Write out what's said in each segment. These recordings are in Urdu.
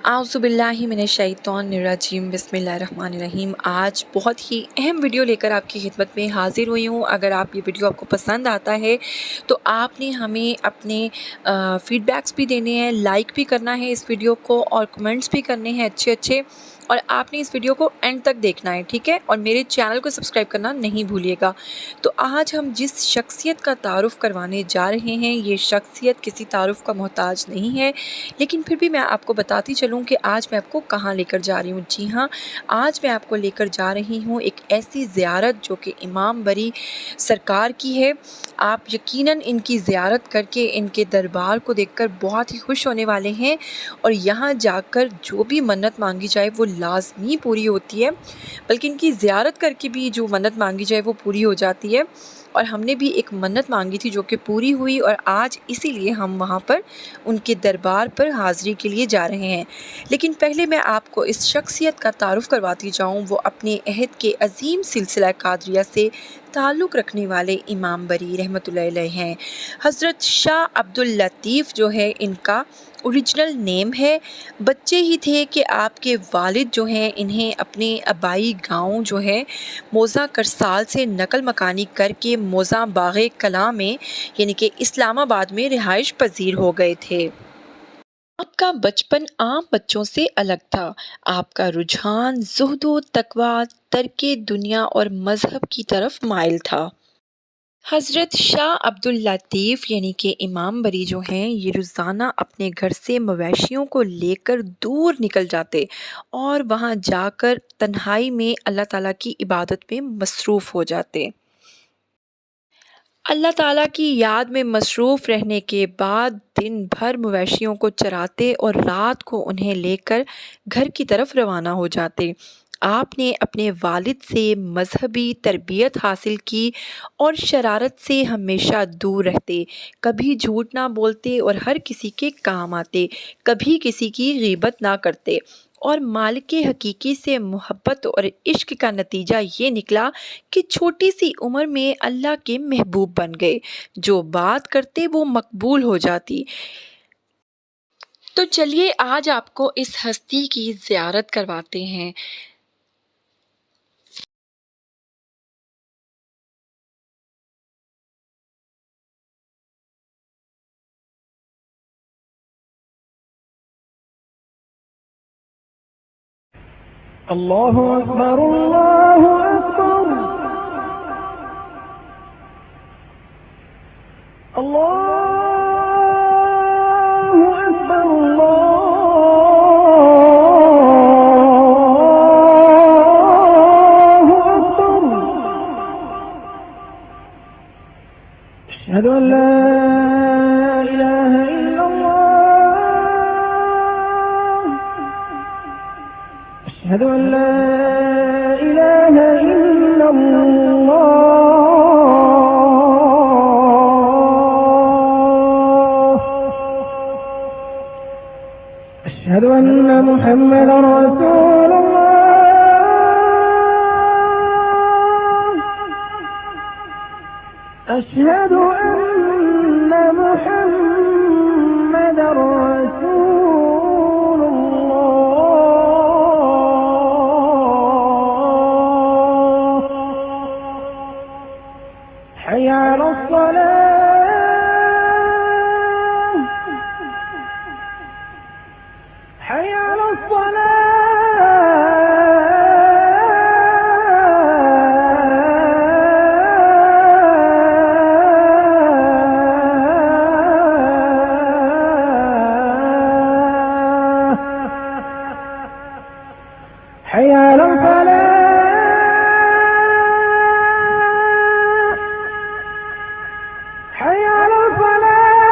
اعوذ باللہ من الشیطان الرجیم بسم اللہ الرحمن الرحیم۔ آج بہت ہی اہم ویڈیو لے کر آپ کی خدمت میں حاضر ہوئی ہوں۔ اگر یہ ویڈیو آپ کو پسند آتا ہے تو آپ نے ہمیں اپنے فیڈ بیکس بھی دینے ہیں، لائک بھی کرنا ہے اس ویڈیو کو اور کمنٹس بھی کرنے ہیں اچھے، اور آپ نے اس ویڈیو کو اینڈ تک دیکھنا ہے، ٹھیک ہے؟ اور میرے چینل کو سبسکرائب کرنا نہیں بھولیے گا۔ تو آج ہم جس شخصیت کا تعارف کروانے جا رہے ہیں، یہ شخصیت کسی تعارف کا محتاج نہیں ہے، لیکن پھر بھی میں آپ کو بتاتی چلوں کہ آج میں آپ کو کہاں لے کر جا رہی ہوں۔ جی ہاں، آج میں آپ کو لے کر جا رہی ہوں ایک ایسی زیارت جو کہ امام بری سرکار کی ہے۔ آپ یقیناً ان کی زیارت کر کے ان کے دربار کو دیکھ کر بہت ہی خوش ہونے والے ہیں، اور یہاں جا کر جو بھی منت مانگی جائے وہ لازمی پوری ہوتی ہے، بلکہ ان کی زیارت کر کے بھی جو منت مانگی جائے وہ پوری ہو جاتی ہے۔ اور ہم نے بھی ایک منت مانگی تھی جو کہ پوری ہوئی، اور آج اسی لیے ہم وہاں پر ان کے دربار پر حاضری کے لیے جا رہے ہیں۔ لیکن پہلے میں آپ کو اس شخصیت کا تعارف کرواتی جاؤں، وہ اپنے عہد کے عظیم سلسلہ قادریہ سے تعلق رکھنے والے امام بری رحمۃ اللہ علیہ ہیں۔ حضرت شاہ عبداللطیف جو ہے ان کا اوریجنل نیم ہے۔ بچے ہی تھے کہ آپ کے والد جو ہیں انہیں اپنے آبائی گاؤں جو ہے موزہ کرسال سے نقل مکانی کر کے موزہ باغ کلاں میں یعنی کہ اسلام آباد میں رہائش پذیر ہو گئے تھے۔ آپ کا بچپن عام بچوں سے الگ تھا۔ آپ کا رجحان زہد و تقویٰ، ترک دنیا اور مذہب کی طرف مائل تھا۔ حضرت شاہ عبداللطیف یعنی کہ امام بری جو ہیں یہ روزانہ اپنے گھر سے مویشیوں کو لے کر دور نکل جاتے اور وہاں جا کر تنہائی میں اللہ تعالیٰ کی عبادت میں مصروف ہو جاتے۔ اللہ تعالیٰ کی یاد میں مصروف رہنے کے بعد دن بھر مویشیوں کو چراتے اور رات کو انہیں لے کر گھر کی طرف روانہ ہو جاتے۔ آپ نے اپنے والد سے مذہبی تربیت حاصل کی اور شرارت سے ہمیشہ دور رہتے، کبھی جھوٹ نہ بولتے اور ہر کسی کے کام آتے، کبھی کسی کی غیبت نہ کرتے، اور مالک حقیقی سے محبت اور عشق کا نتیجہ یہ نکلا کہ چھوٹی سی عمر میں اللہ کے محبوب بن گئے، جو بات کرتے وہ مقبول ہو جاتی۔ تو چلیے آج آپ کو اس ہستی کی زیارت کرواتے ہیں۔ اللہ اکبر اللہ اکبر اللہ اکبر اللہ اکبر اشہد ان لا الہ الا اللہ اشہد ان لا الہ الا اللہ اشہد ان محمد رسول اللہ اشہد ان محمد رسول اللہ حي على الصلاة حي على الصلاة حي على الفلاح حي على الفلاح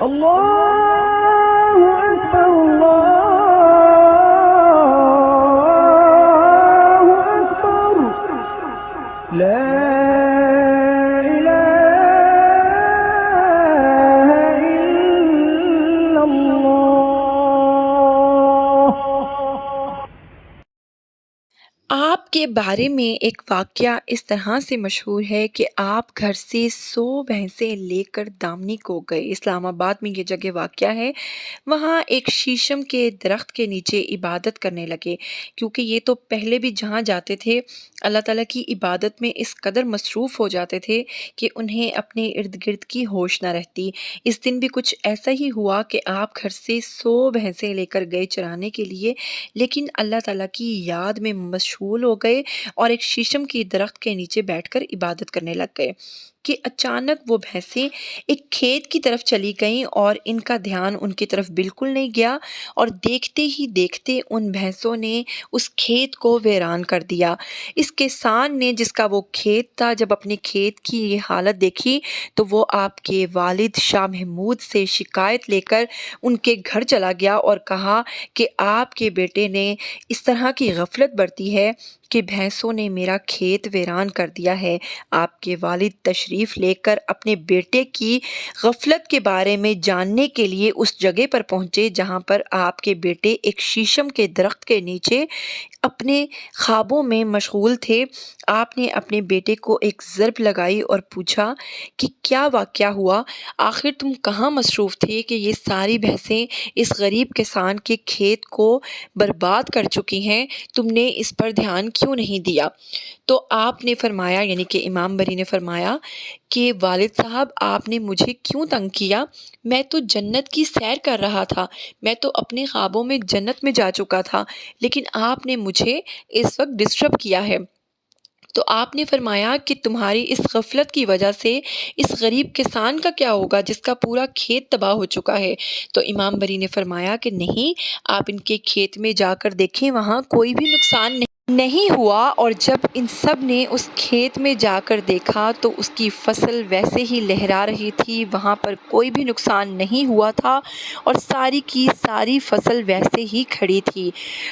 اللہ اکبر اللہ اکبر آپ کے بارے میں ایک واقعہ اس طرح سے مشہور ہے کہ آپ گھر سے 100 بھینسیں لے کر دامنی کو گئے۔ اسلام آباد میں یہ جگہ واقع ہے۔ وہاں ایک شیشم کے درخت کے نیچے عبادت کرنے لگے، کیونکہ یہ تو پہلے بھی جہاں جاتے تھے اللہ تعالیٰ کی عبادت میں اس قدر مصروف ہو جاتے تھے کہ انہیں اپنے ارد گرد کی ہوش نہ رہتی۔ اس دن بھی کچھ ایسا ہی ہوا کہ آپ گھر سے 100 بھینسیں لے کر گئے چرانے کے لیے، لیکن اللہ تعالیٰ کی یاد میں مشغول ہو گئے اور ایک شیشم کی درخت کے نیچے بیٹھ کر عبادت کرنے لگ گئے کہ اچانک وہ بھینسیں ایک کھیت کی طرف چلی گئیں اور ان کا دھیان ان کی طرف بالکل نہیں گیا، اور دیکھتے ہی دیکھتے ان بھینسوں نے اس کھیت کو ویران کر دیا۔ اس کسان نے، جس کا وہ کھیت تھا، جب اپنے کھیت کی یہ حالت دیکھی تو وہ آپ کے والد شاہ محمود سے شکایت لے کر ان کے گھر چلا گیا اور کہا کہ آپ کے بیٹے نے اس طرح کی غفلت برتی ہے کہ بھینسوں نے میرا کھیت ویران کر دیا ہے۔ آپ کے والد تشریف لے کر اپنے بیٹے کی غفلت کے بارے میں جاننے کے لیے اس جگہ پر پہنچے جہاں پر آپ کے بیٹے ایک شیشم کے درخت کے نیچے اپنے خوابوں میں مشغول تھے۔ آپ نے اپنے بیٹے کو ایک ضرب لگائی اور پوچھا کہ کیا واقعہ ہوا؟ آخر تم کہاں مصروف تھے کہ یہ ساری بھینسیں اس غریب کسان کے کھیت کو برباد کر چکی ہیں؟ تم نے اس پر دھیان کیوں نہیں دیا؟ تو آپ نے فرمایا، یعنی کہ امام بری نے فرمایا کہ والد صاحب، آپ نے مجھے کیوں تنگ کیا؟ میں تو جنت کی سیر کر رہا تھا، میں تو اپنے خوابوں میں جنت میں جا چکا تھا، لیکن آپ نے مجھے اس وقت ڈسٹرب کیا ہے۔ تو آپ نے فرمایا کہ تمہاری اس غفلت کی وجہ سے اس غریب کسان کا کیا ہوگا جس کا پورا کھیت تباہ ہو چکا ہے؟ تو امام بری نے فرمایا کہ نہیں، آپ ان کے کھیت میں جا کر دیکھیں، وہاں کوئی بھی نقصان نہیں ہوا، اور جب ان سب نے اس کھیت میں جا کر دیکھا تو اس کی فصل ویسے ہی لہرا رہی تھی، وہاں پر کوئی بھی نقصان نہیں ہوا تھا اور ساری کی ساری فصل ویسے ہی کھڑی تھی۔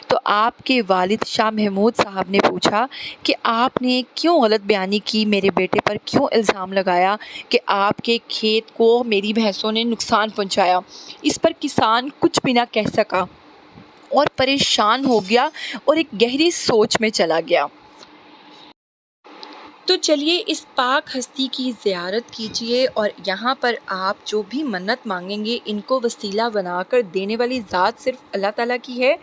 تو آپ کے والد شاہ محمود صاحب نے پوچھا کہ آپ نے کیوں غلط بیانی کی، میرے بیٹے پر کیوں الزام لگایا کہ آپ کے کھیت کو میری بھینسوں نے نقصان پہنچایا؟ اس پر کسان کچھ بھی نہ کہہ سکا اور پریشان ہو گیا اور ایک گہری سوچ میں چلا گیا۔ تو چلیے اس پاک ہستی کی زیارت کیجیے، اور یہاں پر آپ جو بھی منت مانگیں گے ان کو وسیلہ بنا کر دینے والی ذات صرف اللہ تعالیٰ کی ہے۔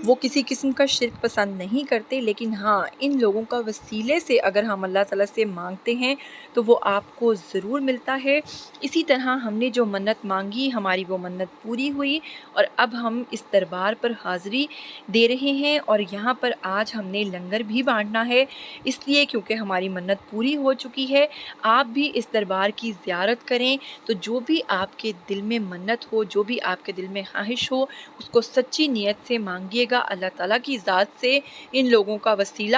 وہ کسی قسم کا شرک پسند نہیں کرتے، لیکن ہاں، ان لوگوں کا وسیلے سے اگر ہم اللہ تعالیٰ سے مانگتے ہیں تو وہ آپ کو ضرور ملتا ہے۔ اسی طرح ہم نے جو منت مانگی، ہماری وہ منت پوری ہوئی، اور اب ہم اس دربار پر حاضری دے رہے ہیں، اور یہاں پر آج ہم نے لنگر بھی بانٹنا ہے، اس لیے کیونکہ ہماری منت پوری ہو چکی ہے۔ آپ بھی اس دربار کی زیارت کریں، تو جو بھی آپ کے دل میں منت ہو، جو بھی آپ کے دل میں خواہش ہو، اس کو سچی نیت سے مانگیے گا اللہ تعالیٰ کی ذات سے، ان لوگوں کا وسیلہ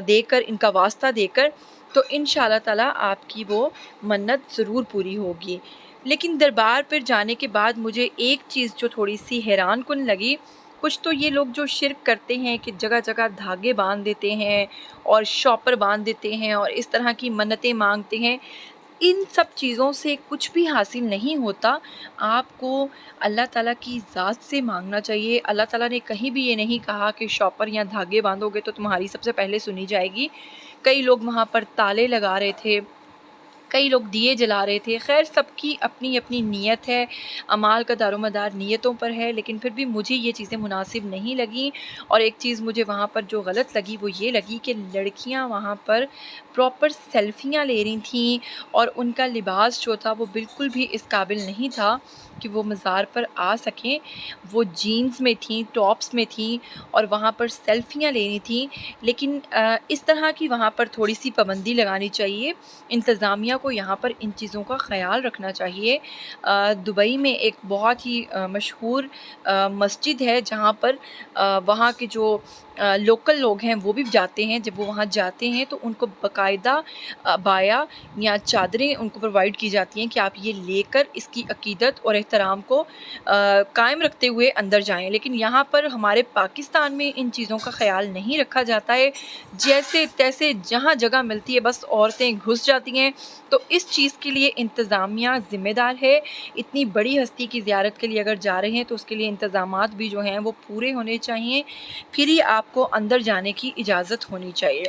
دے کر، ان کا واسطہ دے کر، تو انشاءاللہ تعالیٰ آپ کی وہ منت ضرور پوری ہوگی۔ لیکن دربار پر جانے کے بعد مجھے ایک چیز جو تھوڑی سی حیران کن لگی، کچھ تو یہ لوگ جو شرک کرتے ہیں کہ جگہ جگہ دھاگے باندھ دیتے ہیں اور شاپر باندھ دیتے ہیں اور اس طرح کی منتیں مانگتے ہیں، ان سب چیزوں سے کچھ بھی حاصل نہیں ہوتا۔ آپ کو اللہ تعالیٰ کی ذات سے مانگنا چاہیے۔ اللہ تعالیٰ نے کہیں بھی یہ نہیں کہا کہ شاپر یا دھاگے باندھو گے تو تمہاری سب سے پہلے سنی جائے گی۔ کئی لوگ وہاں پر تالے لگا رہے تھے، کئی لوگ دیے جلا رہے تھے۔ خیر، سب کی اپنی اپنی نیت ہے، اعمال کا دار و مدار نیتوں پر ہے، لیکن پھر بھی مجھے یہ چیزیں مناسب نہیں لگیں۔ اور ایک چیز مجھے وہاں پر جو غلط لگی وہ یہ لگی کہ لڑکیاں وہاں پر پراپر سیلفیاں لے رہی تھیں، اور ان کا لباس جو تھا وہ بالکل بھی اس قابل نہیں تھا کہ وہ مزار پر آ سکیں۔ وہ جینز میں تھیں، ٹاپس میں تھیں، اور وہاں پر سیلفیاں لینی تھیں۔ لیکن اس طرح کی وہاں پر تھوڑی سی پابندی لگانی چاہیے، انتظامیہ کو یہاں پر ان چیزوں کا خیال رکھنا چاہیے۔ دبئی میں ایک بہت ہی مشہور مسجد ہے جہاں پر وہاں کے جو لوکل لوگ ہیں وہ بھی جاتے ہیں۔ جب وہ وہاں جاتے ہیں تو ان کو باقاعدہ عبایا یا چادریں ان کو پرووائڈ کی جاتی ہیں کہ آپ یہ لے کر اس کی عقیدت اور احترام کو قائم رکھتے ہوئے اندر جائیں، لیکن یہاں پر ہمارے پاکستان میں ان چیزوں کا خیال نہیں رکھا جاتا ہے، جیسے تیسے جہاں جگہ ملتی ہے بس عورتیں گھس جاتی ہیں۔ تو اس چیز کے لیے انتظامیہ ذمہ دار ہے۔ اتنی بڑی ہستی کی زیارت کے لیے اگر جا رہے ہیں تو اس کے لیے انتظامات بھی جو ہیں وہ پورے ہونے چاہیے، پھر ہی آپ کو اندر جانے کی اجازت ہونی چاہیے۔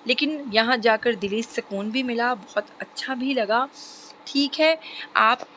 لیکن یہاں جا کر دلی سکون بھی ملا، بہت اچھا بھی لگا۔ ٹھیک ہے، آپ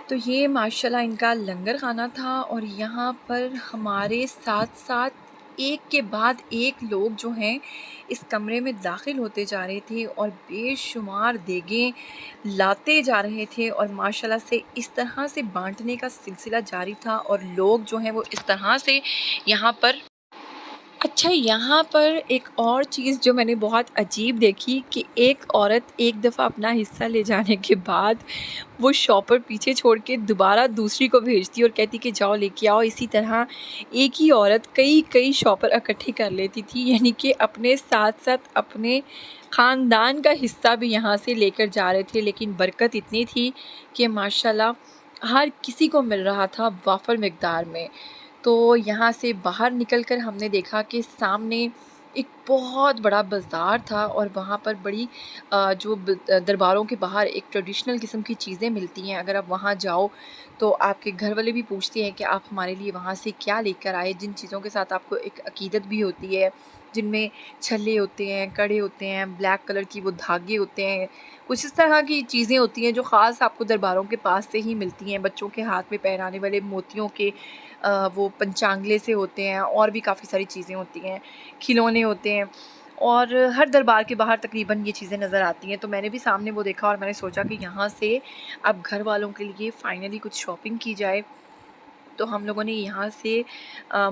تو یہ ماشاءاللہ ان کا لنگر خانہ تھا، اور یہاں پر ہمارے ساتھ ساتھ ایک کے بعد ایک لوگ جو ہیں اس کمرے میں داخل ہوتے جا رہے تھے اور بے شمار دیگیں لاتے جا رہے تھے، اور ماشاءاللہ سے اس طرح سے بانٹنے کا سلسلہ جاری تھا، اور لوگ جو ہیں وہ اس طرح سے یہاں پر اچھا، یہاں پر ایک اور چیز جو میں نے بہت عجیب دیکھی کہ ایک عورت ایک دفعہ اپنا حصہ لے جانے کے بعد وہ شاپر پیچھے چھوڑ کے دوبارہ دوسری کو بھیجتی اور کہتی کہ جاؤ لے کے آؤ۔ اسی طرح ایک ہی عورت کئی شاپر اکٹھے کر لیتی تھی، یعنی کہ اپنے ساتھ ساتھ اپنے خاندان کا حصہ بھی یہاں سے لے کر جا رہے تھے، لیکن برکت اتنی تھی کہ ماشاءاللہ ہر کسی کو مل رہا تھا وافر مقدار میں۔ تو یہاں سے باہر نکل کر ہم نے دیکھا کہ سامنے ایک بہت بڑا بازار تھا، اور وہاں پر بڑی جو درباروں کے باہر ایک ٹریڈیشنل قسم کی چیزیں ملتی ہیں۔ اگر آپ وہاں جاؤ تو آپ کے گھر والے بھی پوچھتے ہیں کہ آپ ہمارے لیے وہاں سے کیا لے کر آئے، جن چیزوں کے ساتھ آپ کو ایک عقیدت بھی ہوتی ہے، جن میں چھلے ہوتے ہیں، کڑے ہوتے ہیں، بلیک کلر کی وہ دھاگے ہوتے ہیں، کچھ اس طرح کی چیزیں ہوتی ہیں جو خاص آپ کو درباروں کے پاس سے ہی ملتی ہیں۔ بچوں کے ہاتھ میں پہنانے والے موتیوں کے وہ پنچانگلے سے ہوتے ہیں، اور بھی کافی ساری چیزیں ہوتی ہیں، کھلونے ہوتے ہیں، اور ہر دربار کے باہر تقریباً یہ چیزیں نظر آتی ہیں۔ تو میں نے بھی سامنے وہ دیکھا، اور میں نے سوچا کہ یہاں سے اب گھر والوں کے لیے فائنلی کچھ شاپنگ کی جائے۔ تو ہم لوگوں نے یہاں سے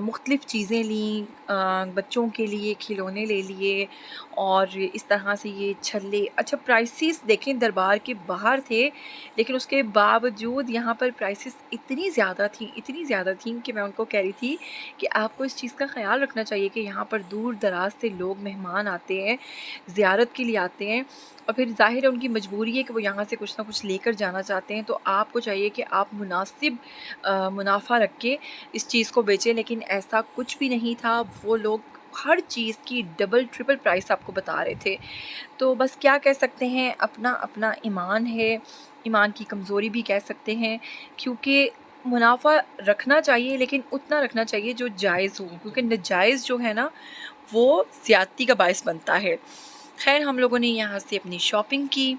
مختلف چیزیں لیں، بچوں کے لیے کھلونے لے لیے، اور اس طرح سے یہ چھلے۔ اچھا پرائسز دیکھیں دربار کے باہر تھے، لیکن اس کے باوجود یہاں پر پرائسز اتنی زیادہ تھیں کہ میں ان کو کہہ رہی تھی کہ آپ کو اس چیز کا خیال رکھنا چاہیے کہ یہاں پر دور دراز سے لوگ مہمان آتے ہیں، زیارت کے لیے آتے ہیں، اور پھر ظاہر ہے ان کی مجبوری ہے کہ وہ یہاں سے کچھ نہ کچھ لے کر جانا چاہتے ہیں، تو آپ کو چاہیے کہ آپ مناسب منافع رکھ کے اس چیز کو بیچیں، لیکن ایسا کچھ بھی نہیں تھا۔ وہ لوگ ہر چیز کی ڈبل ٹرپل پرائس آپ کو بتا رہے تھے۔ تو بس کیا کہہ سکتے ہیں، اپنا اپنا ایمان ہے، ایمان کی کمزوری بھی کہہ سکتے ہیں، کیونکہ منافع رکھنا چاہیے لیکن اتنا رکھنا چاہیے جو جائز ہو، کیونکہ ناجائز جو ہے نا وہ زیادتی کا باعث بنتا ہے۔ خیر ہم لوگوں نے یہاں سے اپنی شاپنگ کی۔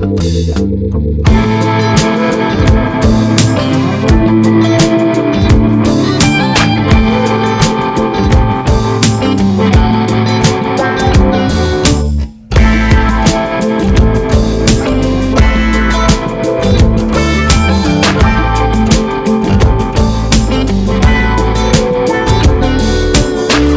الصلاة